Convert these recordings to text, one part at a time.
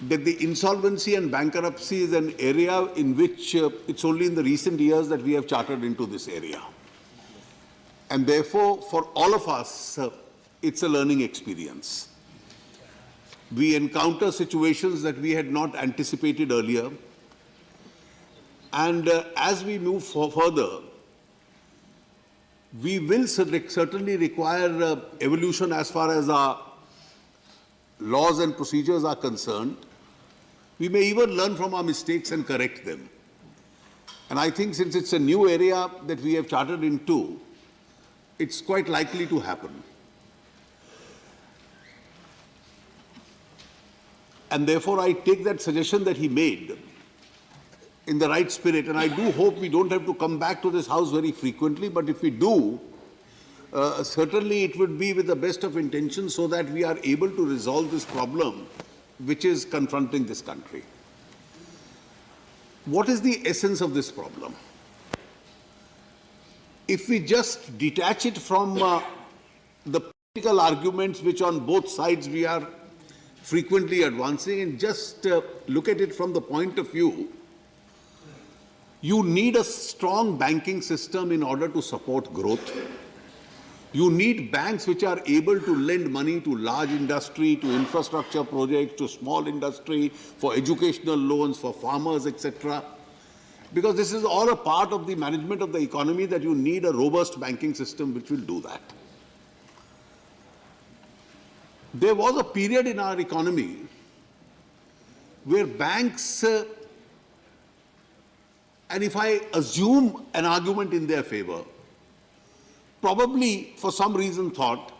that the insolvency and bankruptcy is an area in which it's only in the recent years that we have chartered into this area. And therefore, for all of us, it's a learning experience. We encounter situations that we had not anticipated earlier. And as we move further, we will certainly require evolution as far as our laws and procedures are concerned. We may even learn from our mistakes and correct them. And I think since it's a new area that we have chartered into, it's quite likely to happen. And therefore, I take that suggestion that he made in the right spirit. And I do hope we don't have to come back to this house very frequently. But if we do, certainly it would be with the best of intentions so that we are able to resolve this problem which is confronting this country. What is the essence of this problem? If we just detach it from the political arguments which on both sides we are frequently advancing and just look at it from the point of view, you need a strong banking system in order to support growth. You need banks which are able to lend money to large industry, to infrastructure projects, to small industry, for educational loans, for farmers, etc. Because this is all a part of the management of the economy that you need a robust banking system which will do that. There was a period in our economy where banks, and if I assume an argument in their favor, probably for some reason thought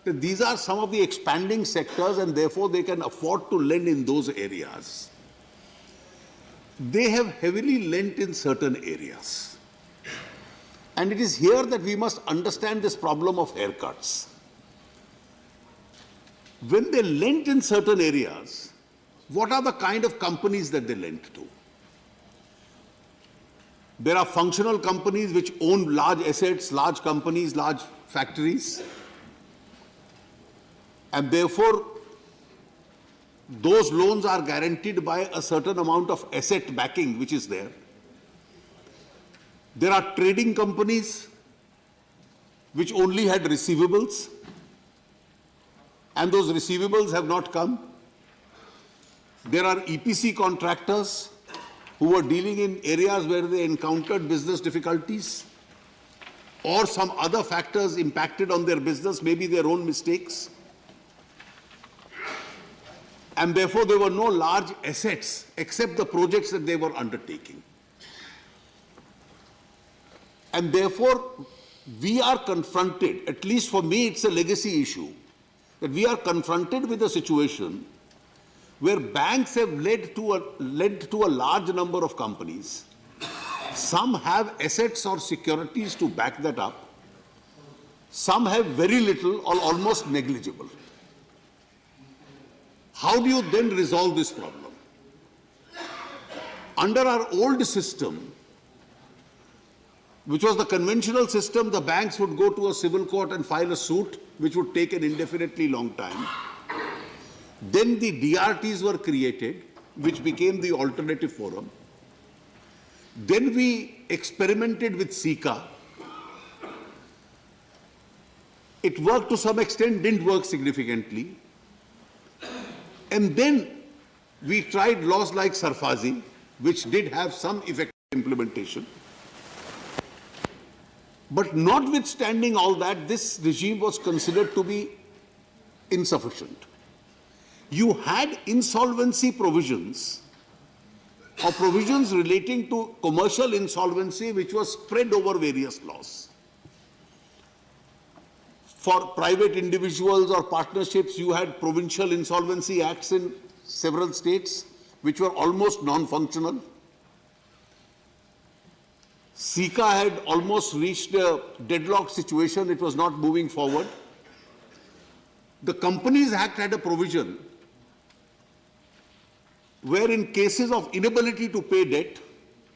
that these are some of the expanding sectors and therefore they can afford to lend in those areas. They have heavily lent in certain areas. And it is here that we must understand this problem of haircuts. When they lent in certain areas, what are the kind of companies that they lent to? There are functional companies which own large assets, large companies, large factories. And therefore, those loans are guaranteed by a certain amount of asset backing which is there. There are trading companies which only had receivables, and those receivables have not come. There are EPC contractors who were dealing in areas where they encountered business difficulties or some other factors impacted on their business, maybe their own mistakes. And therefore, there were no large assets except the projects that they were undertaking. And therefore, we are confronted, at least for me, it's a legacy issue, that we are confronted with a situation where banks have led to a large number of companies. Some have assets or securities to back that up. Some have very little or almost negligible. How do you then resolve this problem? Under our old system, which was the conventional system, the banks would go to a civil court and file a suit, which would take an indefinitely long time. Then the DRTs were created, which became the alternative forum. Then we experimented with SICA. It worked to some extent, didn't work significantly. And then we tried laws like Sarfazi, which did have some effective implementation. But notwithstanding all that, this regime was considered to be insufficient. You had insolvency provisions or provisions relating to commercial insolvency which was spread over various laws. For private individuals or partnerships, you had provincial insolvency acts in several states which were almost non-functional. SICA had almost reached a deadlock situation. It was not moving forward. The Companies Act had a provision where in cases of inability to pay debt,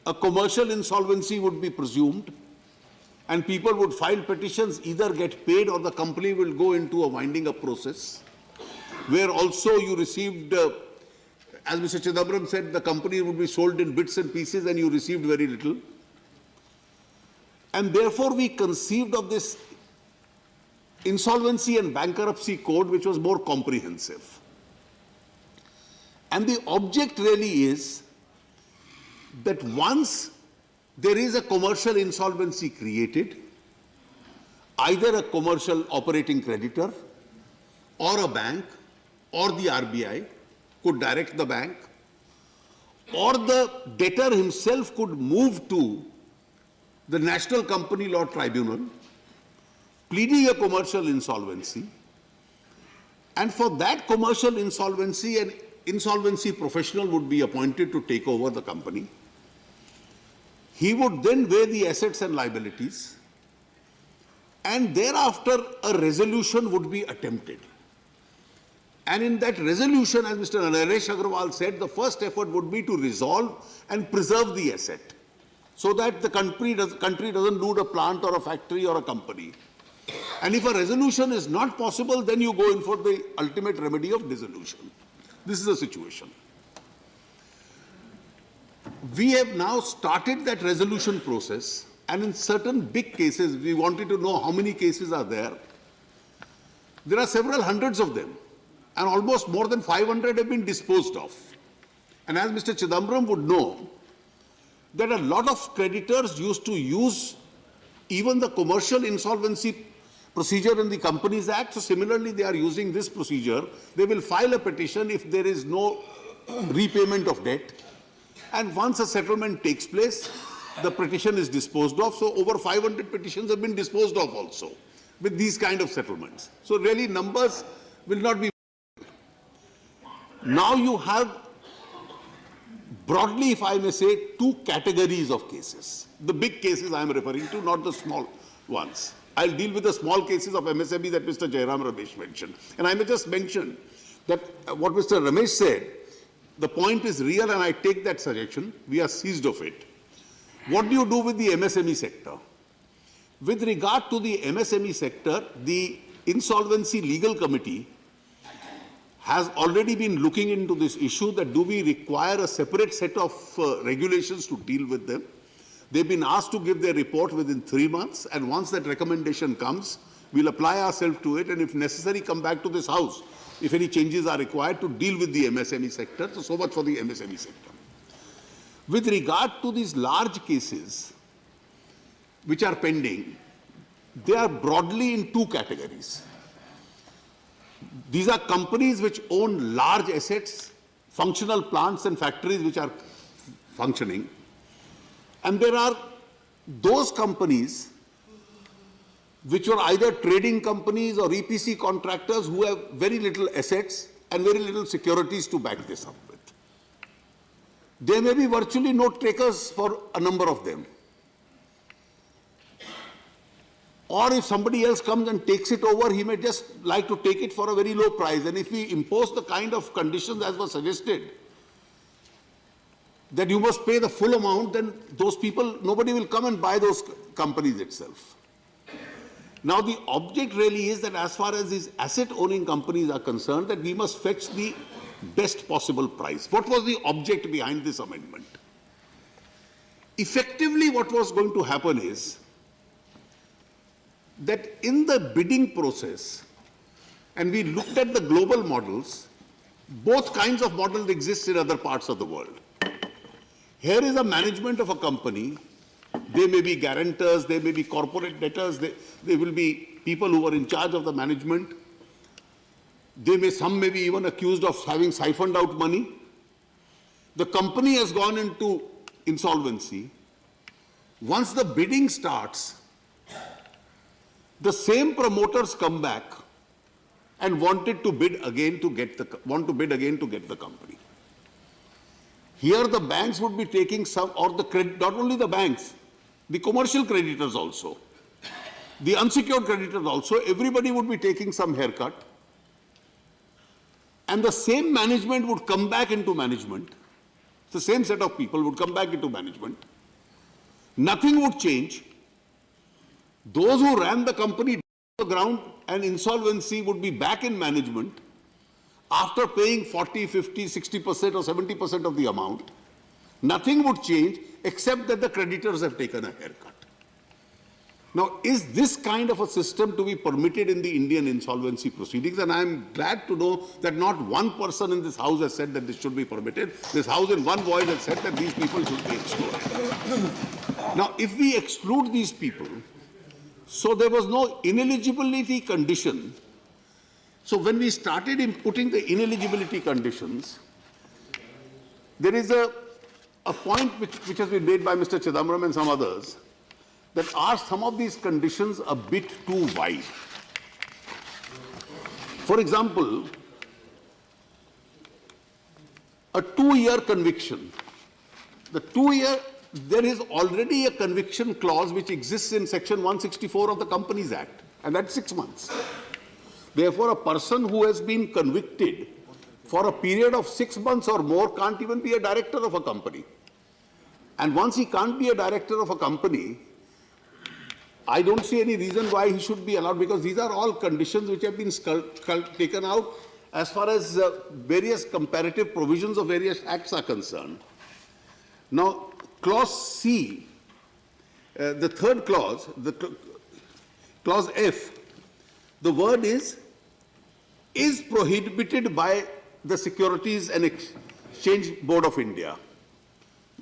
a commercial insolvency would be presumed and people would file petitions, either get paid or the company will go into a winding up process, where also you received as Mr. Chidambaram said, the company would be sold in bits and pieces and you received very little. And therefore, we conceived of this Insolvency and Bankruptcy Code, which was more comprehensive. And the object really is that once there is a commercial insolvency created, either a commercial operating creditor or a bank or the RBI could direct the bank, or the debtor himself could move to the National Company Law Tribunal, pleading a commercial insolvency, and for that commercial insolvency, an insolvency professional would be appointed to take over the company. He would then weigh the assets and liabilities, and thereafter a resolution would be attempted. And in that resolution, as Mr. Naresh Agrawal said, the first effort would be to resolve and preserve the asset so that the country doesn't lose a plant or a factory or a company. And if a resolution is not possible, then you go in for the ultimate remedy of dissolution. This is the situation. We have now started that resolution process, and in certain big cases, we wanted to know how many cases are there. There are several hundreds of them, and almost more than 500 have been disposed of. And as Mr. Chidambaram would know, that a lot of creditors used to use even the commercial insolvency procedure in the Companies Act. So similarly, they are using this procedure. They will file a petition if there is no repayment of debt. And once a settlement takes place, the petition is disposed of. So over 500 petitions have been disposed of also with these kind of settlements. So really numbers will not be. Now you have, broadly, if I may say, two categories of cases. The big cases I am referring to, not the small ones. I'll deal with the small cases of MSME that Mr. Jairam Ramesh mentioned. And I may just mention that what Mr. Ramesh said, the point is real, and I take that suggestion. We are seized of it. What do you do with the MSME sector? With regard to the MSME sector, the Insolvency Legal Committee has already been looking into this issue, that do we require a separate set of regulations to deal with them. They've been asked to give their report within 3 months, and once that recommendation comes, we'll apply ourselves to it, and if necessary, come back to this House if any changes are required to deal with the MSME sector. So much for the MSME sector. With regard to these large cases which are pending, they are broadly in two categories. These are companies which own large assets, functional plants and factories which are functioning. And there are those companies which were either trading companies or EPC contractors who have very little assets and very little securities to back this up with. There may be virtually no takers for a number of them. Or if somebody else comes and takes it over, he may just like to take it for a very low price. And if we impose the kind of conditions as was suggested, that you must pay the full amount, then those people, nobody will come and buy those companies itself. Now, the object really is that as far as these asset-owning companies are concerned, that we must fetch the best possible price. What was the object behind this amendment? Effectively, what was going to happen is that in the bidding process, and we looked at the global models, both kinds of models exist in other parts of the world. Here is a management of a company. They may be guarantors, they may be corporate debtors, they will be people who are in charge of the management. Some may be even accused of having siphoned out money. The company has gone into insolvency. Once the bidding starts, the same promoters come back and want to bid again to get the company. Here the banks would be taking some, or not only the banks, the commercial creditors also, the unsecured creditors also, everybody would be taking some haircut. And the same management would come back into management. The same set of people would come back into management. Nothing would change. Those who ran the company down the ground and insolvency would be back in management after paying 40, 50, 60% or 70% of the amount, nothing would change except that the creditors have taken a haircut. Now, is this kind of a system to be permitted in the Indian insolvency proceedings? And I'm glad to know that not one person in this House has said that this should be permitted. This House in one voice has said that these people should be excluded. Now, if we exclude these people, so there was no ineligibility condition. So when we started putting the ineligibility conditions, there is a point which has been made by Mr. Chidambaram and some others, that are some of these conditions a bit too wide. For example, a 2-year conviction. The 2-year, there is already a conviction clause which exists in section 164 of the Companies Act, and that's 6 months. Therefore, a person who has been convicted for a period of 6 months or more can't even be a director of a company. And once he can't be a director of a company, I don't see any reason why he should be allowed, because these are all conditions which have been taken out as far as various comparative provisions of various acts are concerned. Now, clause C, the third clause, clause F, the word is prohibited by the Securities and Exchange Board of India.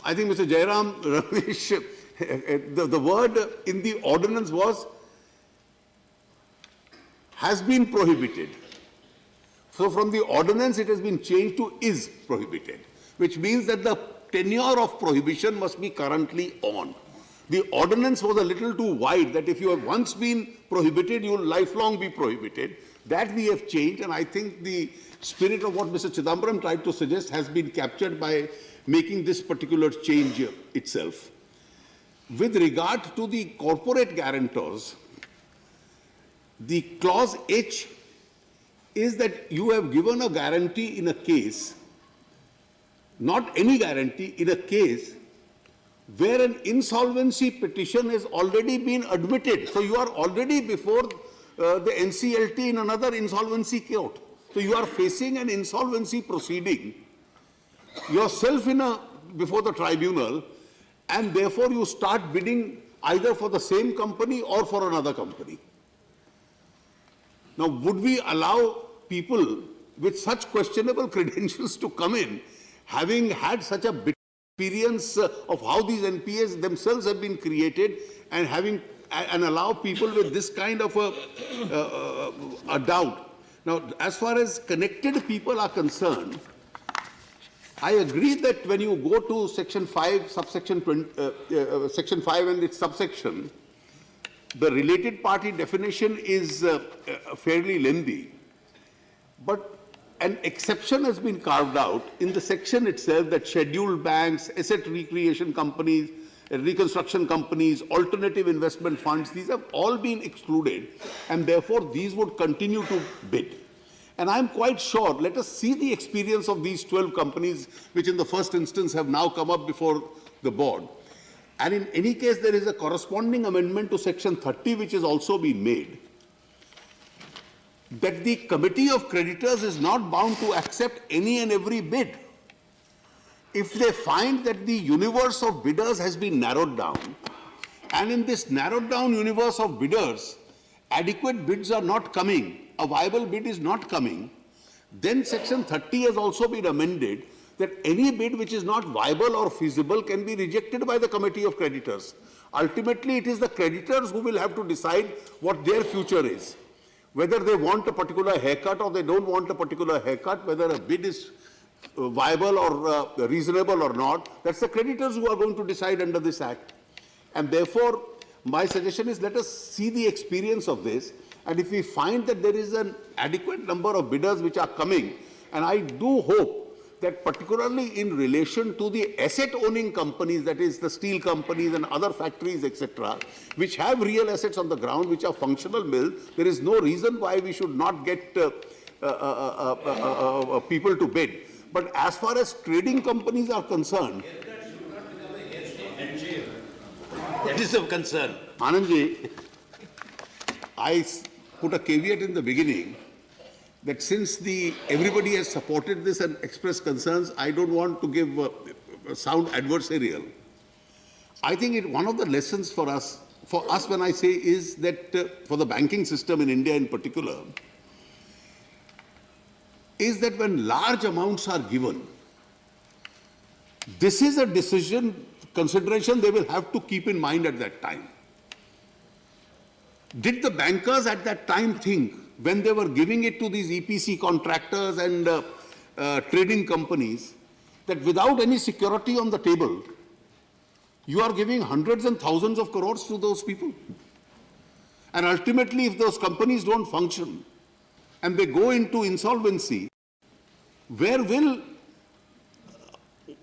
I think Mr. Jairam Ramesh, the word in the ordinance was has been prohibited. So from the ordinance it has been changed to is prohibited, which means that the tenure of prohibition must be currently on. The ordinance was a little too wide, that if you have once been prohibited, you will lifelong be prohibited. That we have changed, and I think the spirit of what Mr. Chidambaram tried to suggest has been captured by making this particular change itself. With regard to the corporate guarantors, the clause H is that you have given a guarantee in a case, not any guarantee, in a case where an insolvency petition has already been admitted. So you are already before the NCLT in another insolvency court. So you are facing an insolvency proceeding yourself before the tribunal, and therefore you start bidding either for the same company or for another company. Now, would we allow people with such questionable credentials to come in, having had such a bitter experience of how these NPAs themselves have been created, and allow people with this kind of a doubt? Now, as far as connected people are concerned, I agree that when you go to section 5, subsection 20, section 5 and its subsection, the related party definition is fairly lengthy, but an exception has been carved out in the section itself that scheduled banks, asset recreation companies, reconstruction companies, alternative investment funds, these have all been excluded, and therefore these would continue to bid. And I'm quite sure, let us see the experience of these 12 companies, which in the first instance have now come up before the board. And in any case, there is a corresponding amendment to section 30, which has also been made, that the committee of creditors is not bound to accept any and every bid. If they find that the universe of bidders has been narrowed down, and in this narrowed down universe of bidders, adequate bids are not coming, a viable bid is not coming, then section 30 has also been amended that any bid which is not viable or feasible can be rejected by the committee of creditors. Ultimately, it is the creditors who will have to decide what their future is, whether they want a particular haircut or they don't want a particular haircut, whether a bid is viable or reasonable or not. That's the creditors who are going to decide under this act. And therefore, my suggestion is let us see the experience of this, and if we find that there is an adequate number of bidders which are coming, and I do hope that particularly in relation to the asset owning companies, that is the steel companies and other factories, etc., which have real assets on the ground, which are functional mills, there is no reason why we should not get people to bid. But as far as trading companies are concerned, that is of concern. Anandji, I put a caveat in the beginning that since everybody has supported this and expressed concerns, I don't want to give sound adversarial. I think one of the lessons for us when I say is that for the banking system in India in particular, is that when large amounts are given, this is a consideration they will have to keep in mind at that time. Did the bankers at that time think, when they were giving it to these EPC contractors and trading companies, that without any security on the table, you are giving hundreds and thousands of crores to those people? And ultimately, if those companies don't function and they go into insolvency, where will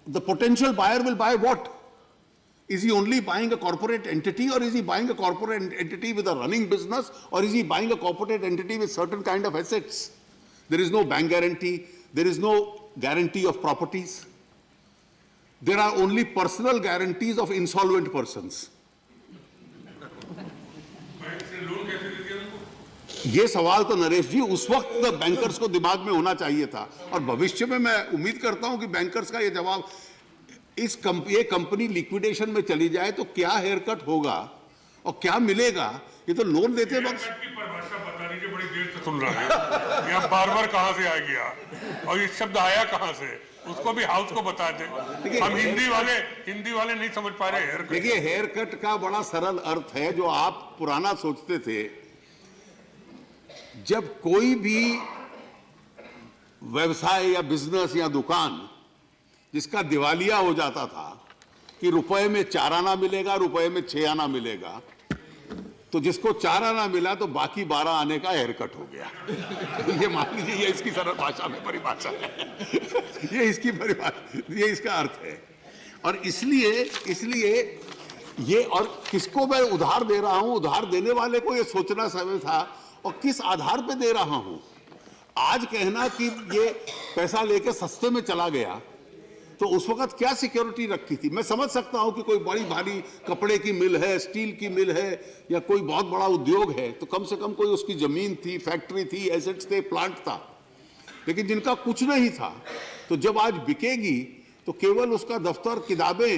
the potential buyer will buy what? Is he only buying a corporate entity, or is he buying a corporate entity with a running business, or is he buying a corporate entity with certain kind of assets? There is no bank guarantee. There is no guarantee of properties. There are only personal guarantees of insolvent persons. ये सवाल तो नरेश जी उस वक्त bankers को दिमाग में होना चाहिए था, और भविष्य में मैं उम्मीद करता हूं कि बैंकर्स का ये जवाब, ये कंपनी लिक्विडेशन में चली जाए तो क्या हेयर कट होगा और क्या मिलेगा, ये तो लोन देते वक्त की परिभाषा बता दीजिए, बड़ी देर से सुन रहा है, यहाँ बार-बार कहां से आ गया और ये शब्द आया कहां से, उसको भी हाउस को बता दे। हम हिंदी वाले नहीं समझ पा रहे हेयर कट। देखिए, हेयर कट का बड़ा सरल अर्थ है, जो आप पुराना सोचते थे, जब कोई भी व्यवसाय या बिजनेस या दुकान जिसका दिवालिया हो जाता था कि रुपए में 4 आना मिलेगा, रुपए में 6 आना मिलेगा, तो जिसको 4 आना मिला तो बाकी 12 आने का हेयर कट हो गया। ये मान लीजिए, ये इसकी सरल भाषा में परिभाषा है, ये इसकी परिभाषा, ये इसका अर्थ है। और इसलिए ये, और किसको मैं उधार दे रहा हूं, उधार देने वाले को ये सोचना समय था, और किस आधार पे दे रहा हूं। आज कहना कि ये पैसा लेके सस्ते में चला गया, तो उस वक्त क्या सिक्योरिटी रखी थी? मैं समझ सकता हूं कि कोई बड़ी भारी कपड़े की मिल है, स्टील की मिल है, या कोई बहुत बड़ा उद्योग है, तो कम से कम कोई उसकी जमीन थी, फैक्ट्री थी, एसेट्स थे, प्लांट था। लेकिन जिनका कुछ नहीं था, तो जब आज बिकेगी तो केवल उसका दफ्तर, किताबें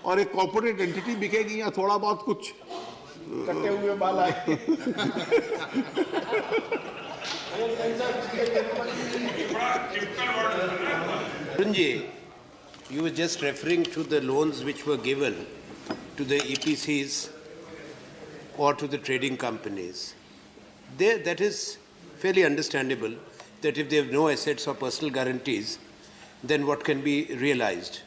और एक कॉर्पोरेट एंटिटी बिकेगी, या थोड़ा बहुत कुछ कटे हुए बाल आए। Arun ji, you were just referring to the loans which were given to the EPCs or to the trading companies. That is fairly understandable, that if they have no assets or personal guarantees, then what can be realized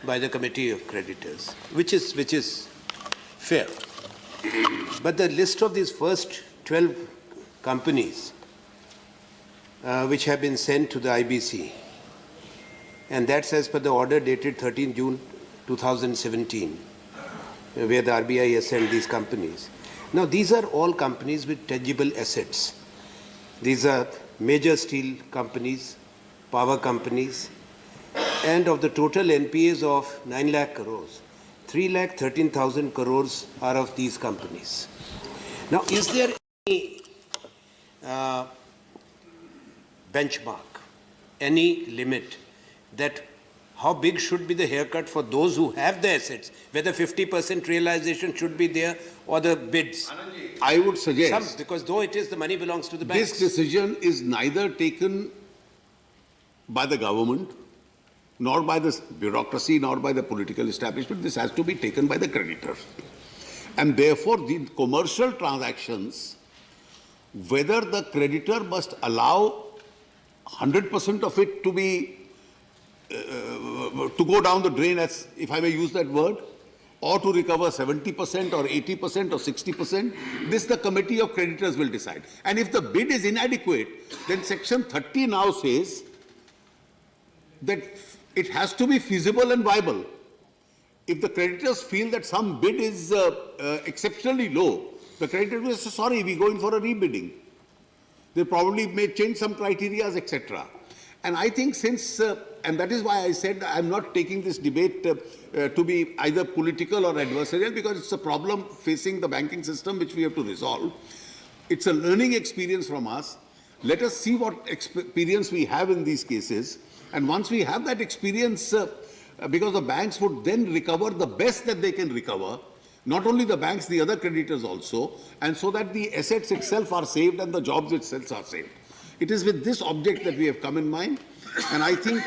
by the committee of creditors, which is fair. But the list of these first 12 companies which have been sent to the IBC, and that's as per the order dated 13 June 2017, where the RBI has sent these companies. Now, these are all companies with tangible assets. These are major steel companies, power companies, and of the total NPAs of 9 lakh crores, 3,13,000 crores are of these companies. Now, is there any benchmark, any limit that how big should be the haircut for those who have the assets, whether 50% realization should be there or the bids? I would suggest, because though it is, the money belongs to the banks. This decision is neither taken by the government, nor by the bureaucracy, nor by the political establishment. This has to be taken by the creditors. And therefore, the commercial transactions, whether the creditor must allow 100% of it to be to go down the drain, as if I may use that word, or to recover 70% or 80% or 60%, this the committee of creditors will decide. And if the bid is inadequate, then section 30 now says that it has to be feasible and viable. If the creditors feel that some bid is exceptionally low, the creditor will say, sorry, we go in for a rebidding. They probably may change some criteria, etc. And I think since, and that is why I said I'm not taking this debate to be either political or adversarial, because it's a problem facing the banking system which we have to resolve. It's a learning experience from us. Let us see what experience we have in these cases. And once we have that experience, because the banks would then recover the best that they can recover, not only the banks, the other creditors also, and so that the assets itself are saved and the jobs itself are saved. It is with this object that we have come in mind. And I think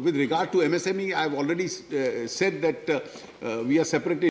with regard to MSME, I have already said that we are separating